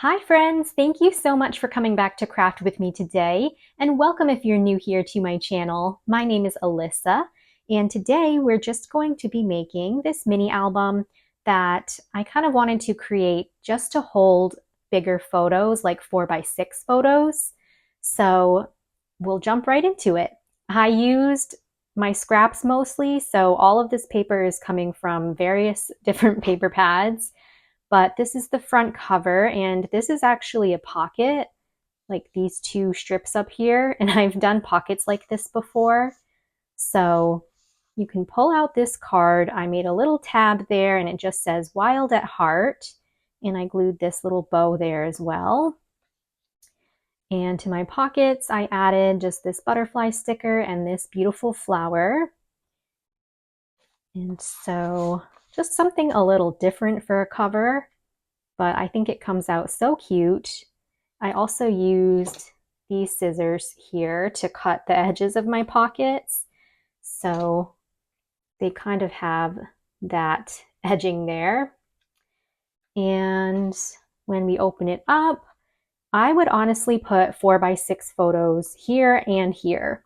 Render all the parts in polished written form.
Hi friends, thank you so much for coming back to craft with me today, and welcome if you're new here to my channel. My name is Alyssa, and today we're just going to be making this mini album that I kind of wanted to create just to hold bigger photos, like 4x6 photos. So we'll jump right into it. I used my scraps mostly, so all of this paper is coming from various different paper pads. But this is the front cover, and this is actually a pocket, like these two strips up here. And I've done pockets like this before. So you can pull out this card. I made a little tab there, and it just says Wild at Heart. And I glued this little bow there as well. And to my pockets, I added just this butterfly sticker and this beautiful flower. And so just something a little different for a cover, but I think it comes out so cute. I also used these scissors here to cut the edges of my pockets. So they kind of have that edging there. And when we open it up, I would honestly put 4x6 photos here and here,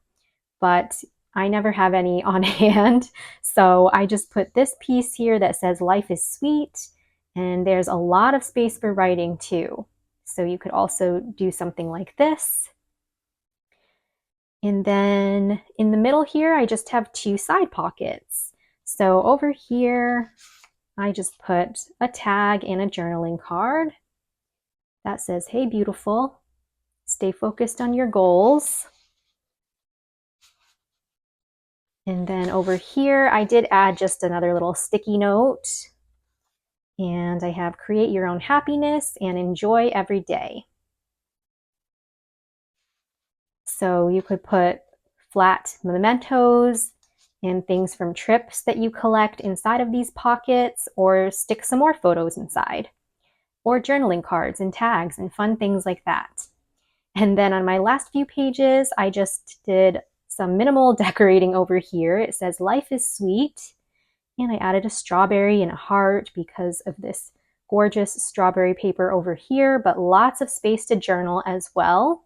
but I never have any on hand. So I just put this piece here that says life is sweet, and there's a lot of space for writing too. So you could also do something like this. And then in the middle here, I just have two side pockets. So over here, I just put a tag and a journaling card that says, "Hey, beautiful, stay focused on your goals." And then over here, I did add just another little sticky note. And I have create your own happiness and enjoy every day. So you could put flat mementos and things from trips that you collect inside of these pockets, or stick some more photos inside, or journaling cards and tags and fun things like that. And then on my last few pages, I just did some minimal decorating over here. It says life is sweet, and I added a strawberry and a heart because of this gorgeous strawberry paper over here, but lots of space to journal as well.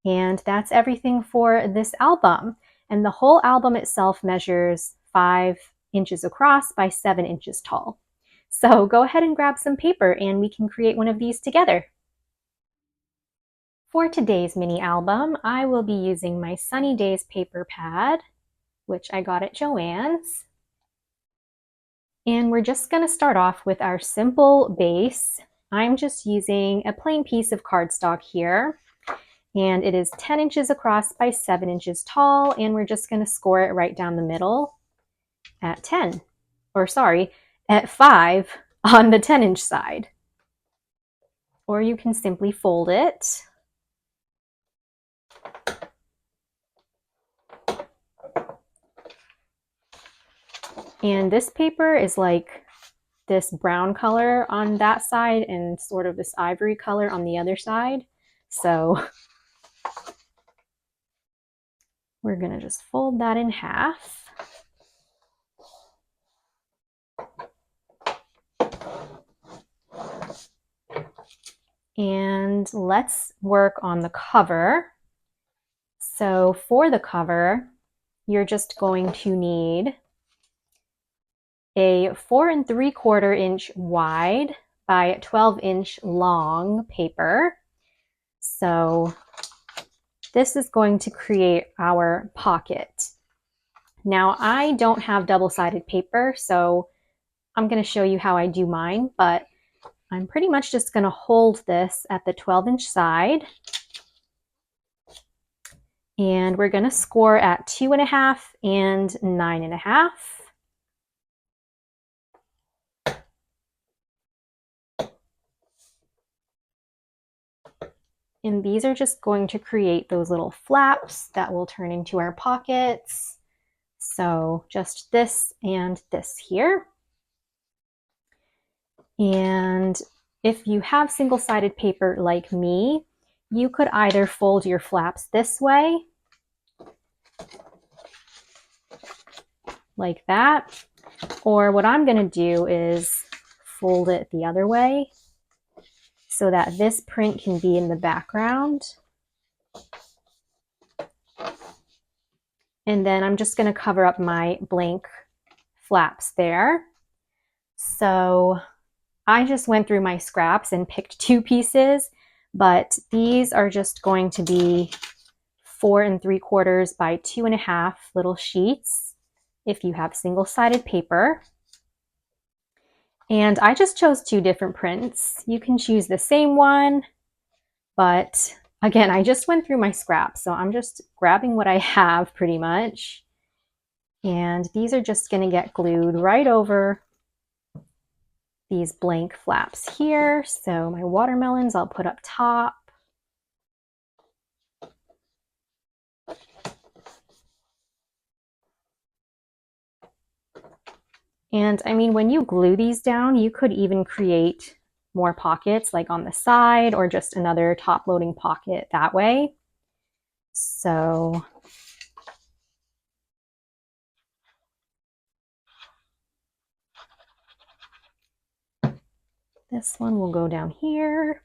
And that's everything for this album. And the whole album itself measures 5 inches across by 7 inches tall. So go ahead and grab some paper and we can create one of these together. For today's mini album, I will be using my Sunny Days paper pad, which I got at Joann's. And we're just going to start off with our simple base. I'm just using a plain piece of cardstock here, and it is 10 inches across by 7 inches tall, and we're just going to score it right down the middle at 10, or sorry, at 5 on the 10-inch side. Or you can simply fold it. And this paper is like this brown color on that side and sort of this ivory color on the other side. So we're going to just fold that in half. And let's work on the cover. So for the cover, you're just going to need a 4 3/4 inch wide by 12-inch long paper. So this is going to create our pocket. Now I don't have double-sided paper, so I'm going to show you how I do mine, but I'm pretty much just going to hold this at the 12-inch side. And we're going to score at 2.5 and 9.5. And these are just going to create those little flaps that will turn into our pockets. So just this and this here. And if you have single-sided paper like me, you could either fold your flaps this way, like that, or what I'm going to do is fold it the other way. so that this print can be in the background. And then I'm just going to cover up my blank flaps there. So I just went through my scraps and picked 2 pieces, but these are just going to be 4 3/4 by 2.5 little sheets if you have single-sided paper. And I just chose 2 different prints. You can choose the same one, but again, I just went through my scraps, so I'm just grabbing what I have pretty much. And these are just going to get glued right over these blank flaps here. So my watermelons I'll put up top. And I mean, when you glue these down, you could even create more pockets like on the side or just another top loading pocket that way. So this one will go down here.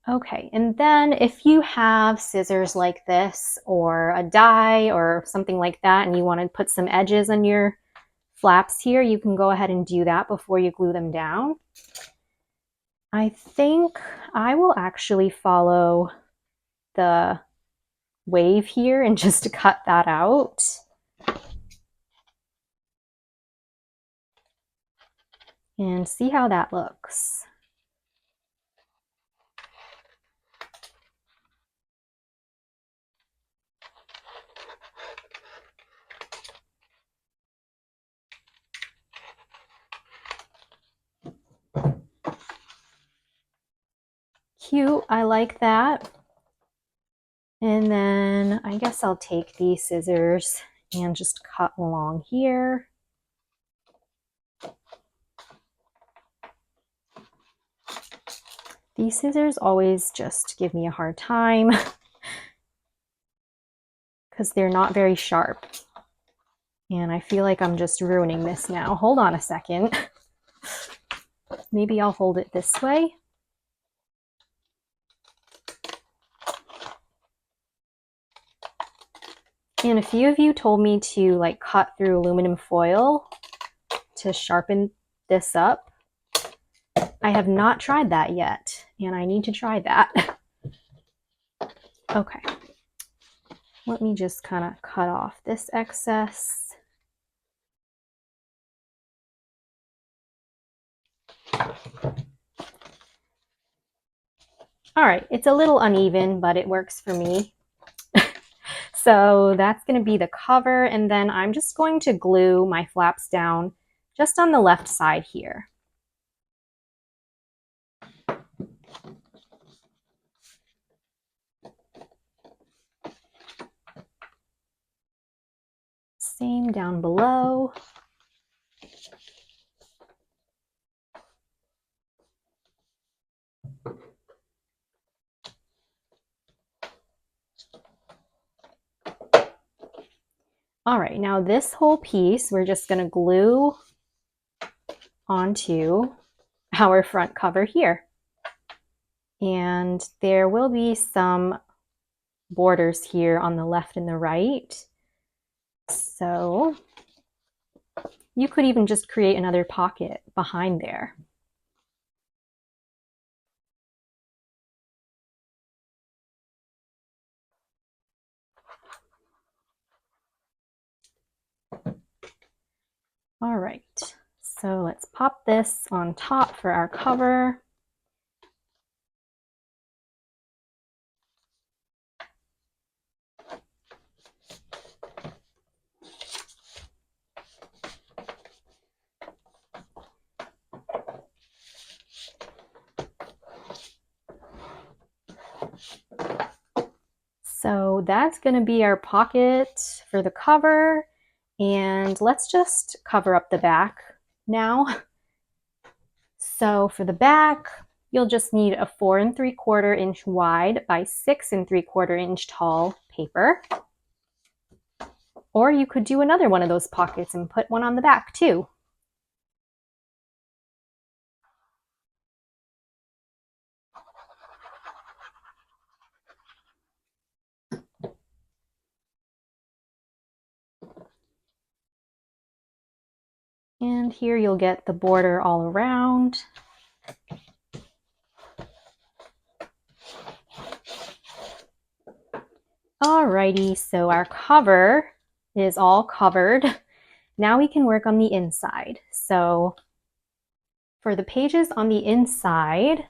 Okay, and then if you have scissors like this or a die or something like that and you want to put some edges on your flaps here, you can go ahead and do that before you glue them down. I think I will actually follow the wave here and just cut that out. And see how that looks. Cute, I like that. And then I guess I'll take these scissors and just cut along here. These scissors always just give me a hard time because they're not very sharp. And I feel like I'm just ruining this now. Hold on a second. Maybe I'll hold it this way. And a few of you told me to like cut through aluminum foil to sharpen this up. I have not tried that yet, and I need to try that. Okay, let me just kind of cut off this excess. All right, it's a little uneven, but it works for me. So that's going to be the cover, and then I'm just going to glue my flaps down just on the left side here. Same down below. All right, now this whole piece, we're just going to glue onto our front cover here. And there will be some borders here on the left and the right. So you could even just create another pocket behind there. All right, so let's pop this on top for our cover. So that's going to be our pocket for the cover. And let's just cover up the back now. So for the back, you'll just need a 4 3/4 inch wide by 6 3/4 inch tall paper. Or you could do another one of those pockets and put one on the back too. And here you'll get the border all around. Alrighty, so our cover is all covered. Now we can work on the inside. So for the pages on the inside,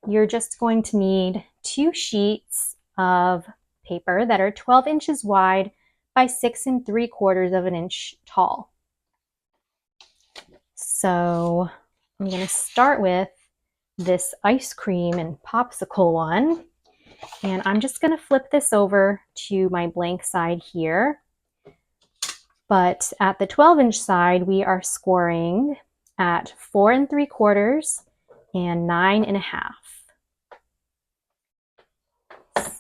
you're just going to need 2 sheets of paper that are 12 inches wide by 6 3/4 of an inch tall. So I'm going to start with this ice cream and popsicle one. And I'm just going to flip this over to my blank side here. But at the 12-inch side, we are scoring at 4 3/4 and 9 1/2.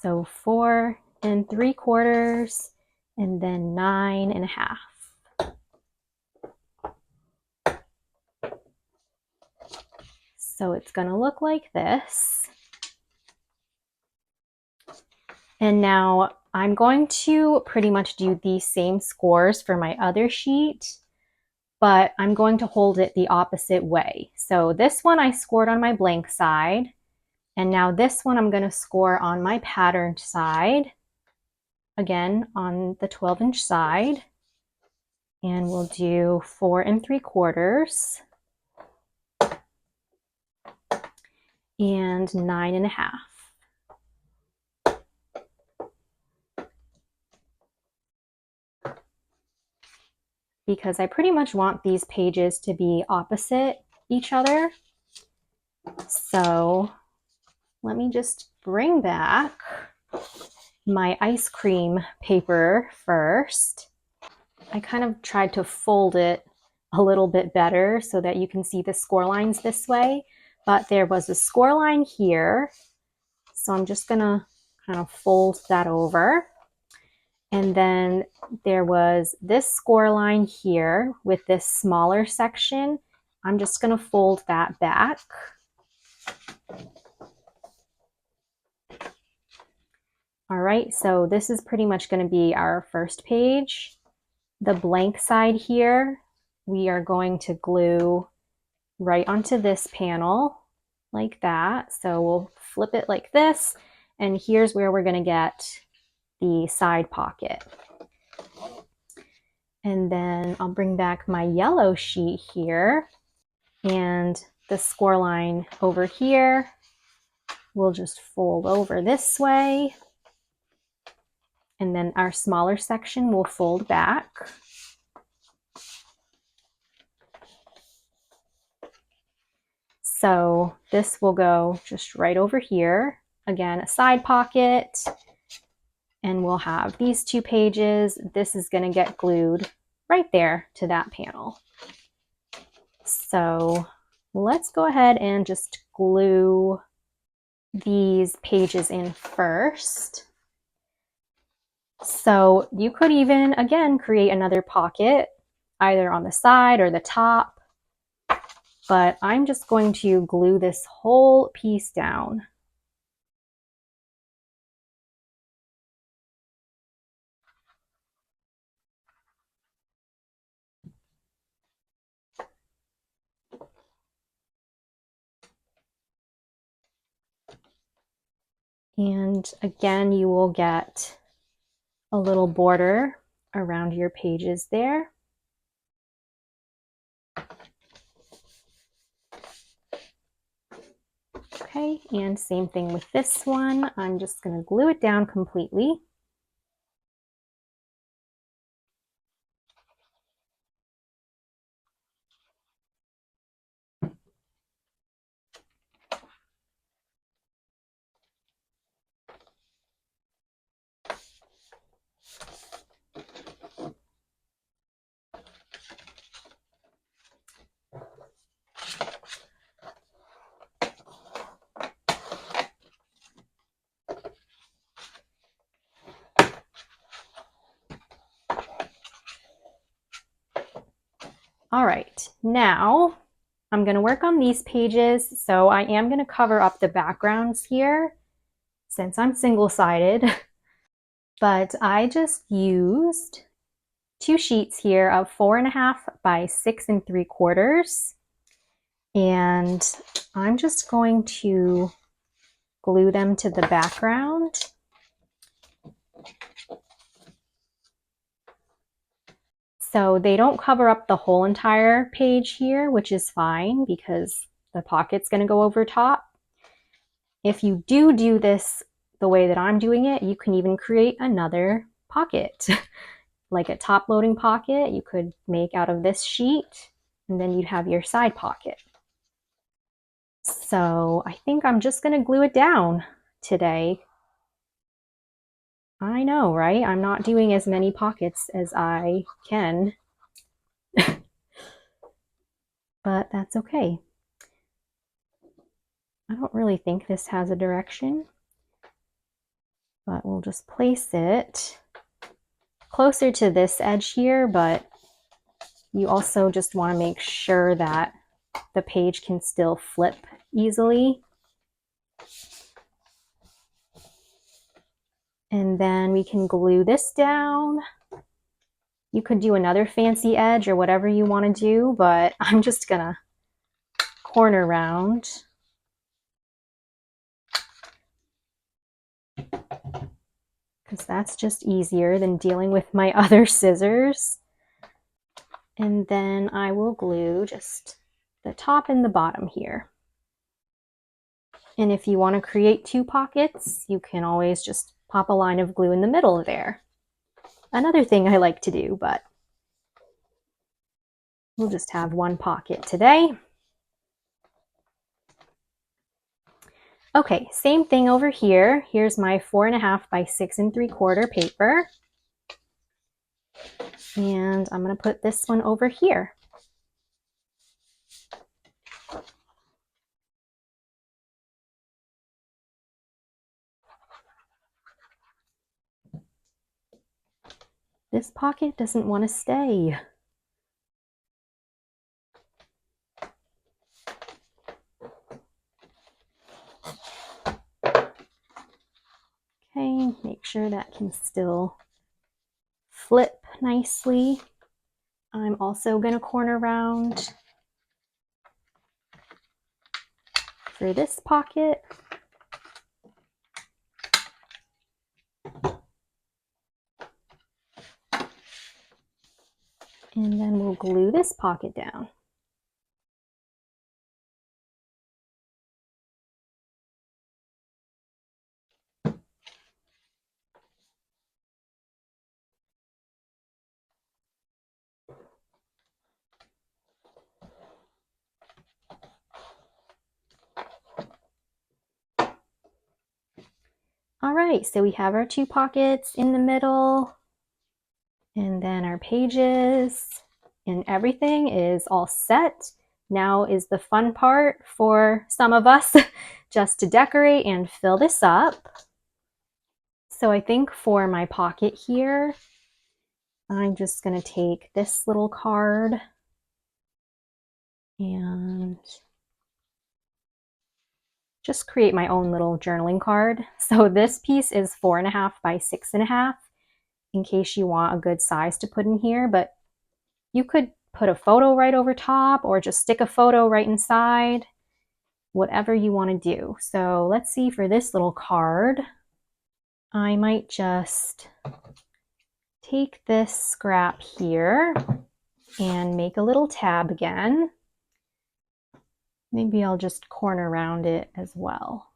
So 4 3/4 and then 9 1/2. So it's going to look like this. And now I'm going to pretty much do the same scores for my other sheet, but I'm going to hold it the opposite way. So this one I scored on my blank side, and now this one I'm going to score on my patterned side, again on the 12-inch side, and we'll do 4 3/4 and 9 1/2. Because I pretty much want these pages to be opposite each other. So let me just bring back my ice cream paper first. I kind of tried to fold it a little bit better so that you can see the score lines this way, but there was a score line here. So I'm just gonna kind of fold that over. And then there was this score line here with this smaller section. I'm just going to fold that back. All right, so this is pretty much going to be our first page. The blank side here, we are going to glue right onto this panel like that. So we'll flip it like this, and here's where we're going to get the side pocket. And then I'll bring back my yellow sheet here, and the score line over here we'll just fold over this way, and then our smaller section will fold back. So this will go just right over here. Again, a side pocket, and we'll have these 2 pages. This is going to get glued right there to that panel. So let's go ahead and just glue these pages in first. So you could even, again, create another pocket either on the side or the top, but I'm just going to glue this whole piece down. And again, you will get a little border around your pages there. Okay, and same thing with this one. I'm just going to glue it down completely. All right, now I'm going to work on these pages. So I am going to cover up the backgrounds here since I'm single-sided, but I just used two sheets here of 4.5 by 6 3/4. And I'm just going to glue them to the background. So they don't cover up the whole entire page here, which is fine because the pocket's going to go over top. If you do this the way that I'm doing it, you can even create another pocket, like a top loading pocket you could make out of this sheet, and then you'd have your side pocket. So I think I'm just going to glue it down today. I know, right? I'm not doing as many pockets as I can, but that's okay. I don't really think this has a direction, but we'll just place it closer to this edge here, but you also just want to make sure that the page can still flip easily. And then we can glue this down. You could do another fancy edge or whatever you want to do, but I'm just gonna corner round. Because that's just easier than dealing with my other scissors. And then I will glue just the top and the bottom here. And if you want to create two pockets, you can always just pop a line of glue in the middle there. Another thing I like to do, but we'll just have one pocket today. Okay, same thing over here. Here's my 4.5 by 6 3/4 paper. And I'm going to put this one over here. This pocket doesn't want to stay. Okay, make sure that can still flip nicely. I'm also going to corner round for this pocket. And then we'll glue this pocket down. All right, so we have our two pockets in the middle, and then our pages, and everything is all set. Now is the fun part for some of us, just to decorate and fill this up. So I think for my pocket here, I'm just going to take this little card and just create my own little journaling card. So this piece is 4.5 by 6.5 in case you want a good size to put in here, but you could put a photo right over top or just stick a photo right inside, whatever you want to do. So let's see, for this little card, I might just take this scrap here and make a little tab again. Maybe I'll just corner around it as well.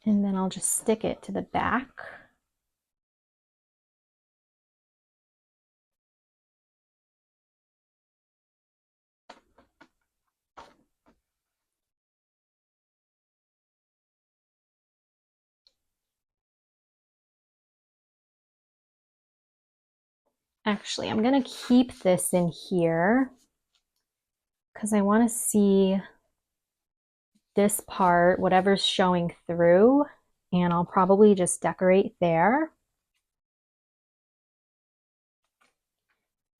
And then I'll just stick it to the back. Actually, I'm gonna keep this in here because I want to see this part, whatever's showing through, and I'll probably just decorate there.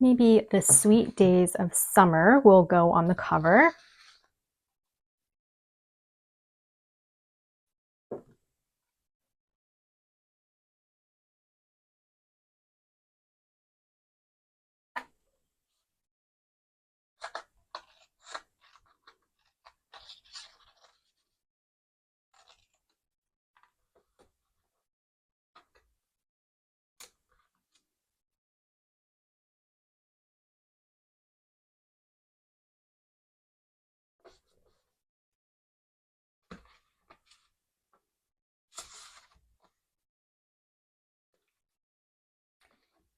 Maybe the sweet days of summer will go on the cover.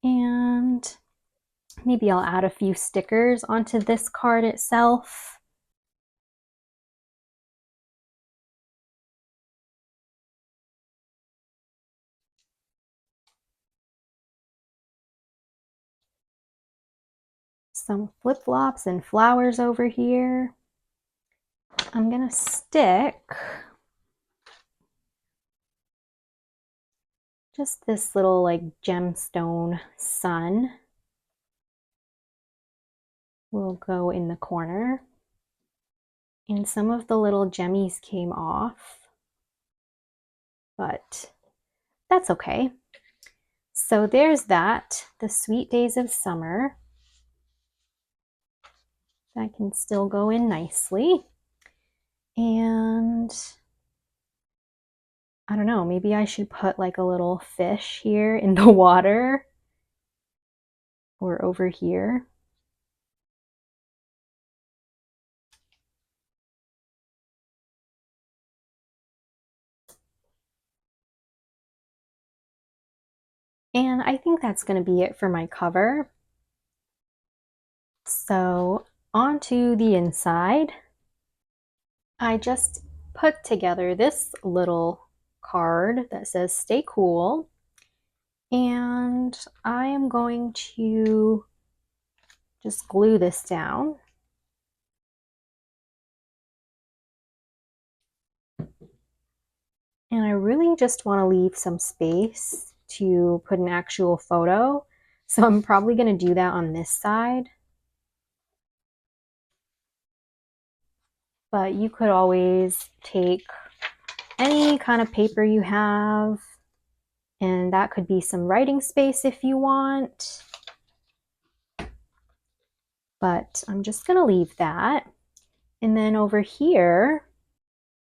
And maybe I'll add a few stickers onto this card itself. Some flip-flops and flowers over here. I'm gonna stick just this little like gemstone sun will go in the corner. And some of the little gemmies came off, but that's okay. So there's that, the sweet days of summer. That can still go in nicely. And I don't know, maybe I should put like a little fish here in the water or over here. And I think that's going to be it for my cover. So onto the inside, I just put together this little card that says stay cool. And I am going to just glue this down. And I really just want to leave some space to put an actual photo. So I'm probably going to do that on this side. But you could always take any kind of paper you have, and that could be some writing space if you want. But I'm just going to leave that. And then over here,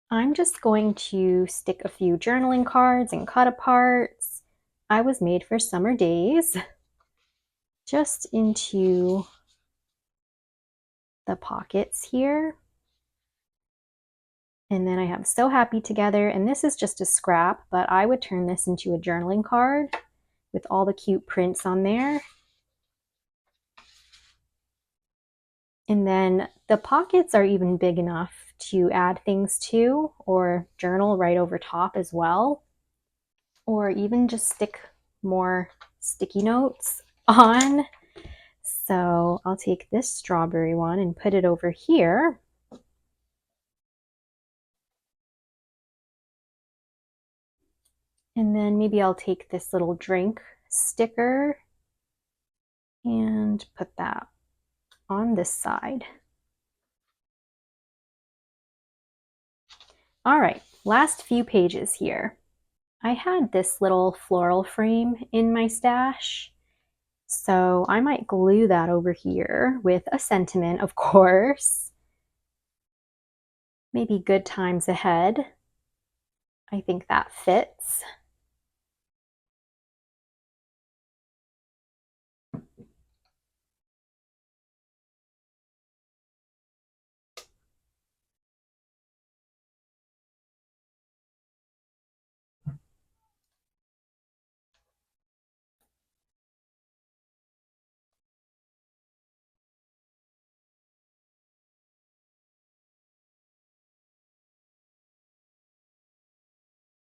I'm just going to stick a few journaling cards and cut aparts. I was made for summer days, just into the pockets here. And then I have So Happy Together, and this is just a scrap, but I would turn this into a journaling card with all the cute prints on there. And then the pockets are even big enough to add things to or journal right over top as well. Or even just stick more sticky notes on. So I'll take this strawberry one and put it over here. And then maybe I'll take this little drink sticker and put that on this side. All right, last few pages here. I had this little floral frame in my stash, so I might glue that over here with a sentiment, of course. Maybe good times ahead. I think that fits.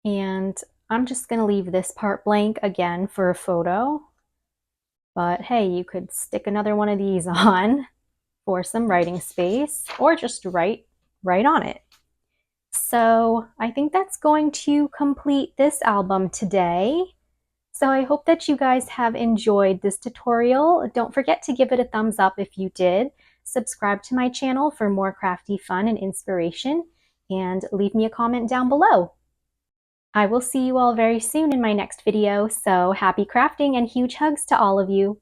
And I'm just going to leave this part blank again for a photo. But hey, you could stick another one of these on for some writing space, or just write right on it. So I think that's going to complete this album today. So I hope that you guys have enjoyed this tutorial. Don't forget to give it a thumbs up if you did. Subscribe to my channel for more crafty fun and inspiration, and leave me a comment down below. I will see you all very soon in my next video, so happy crafting and huge hugs to all of you.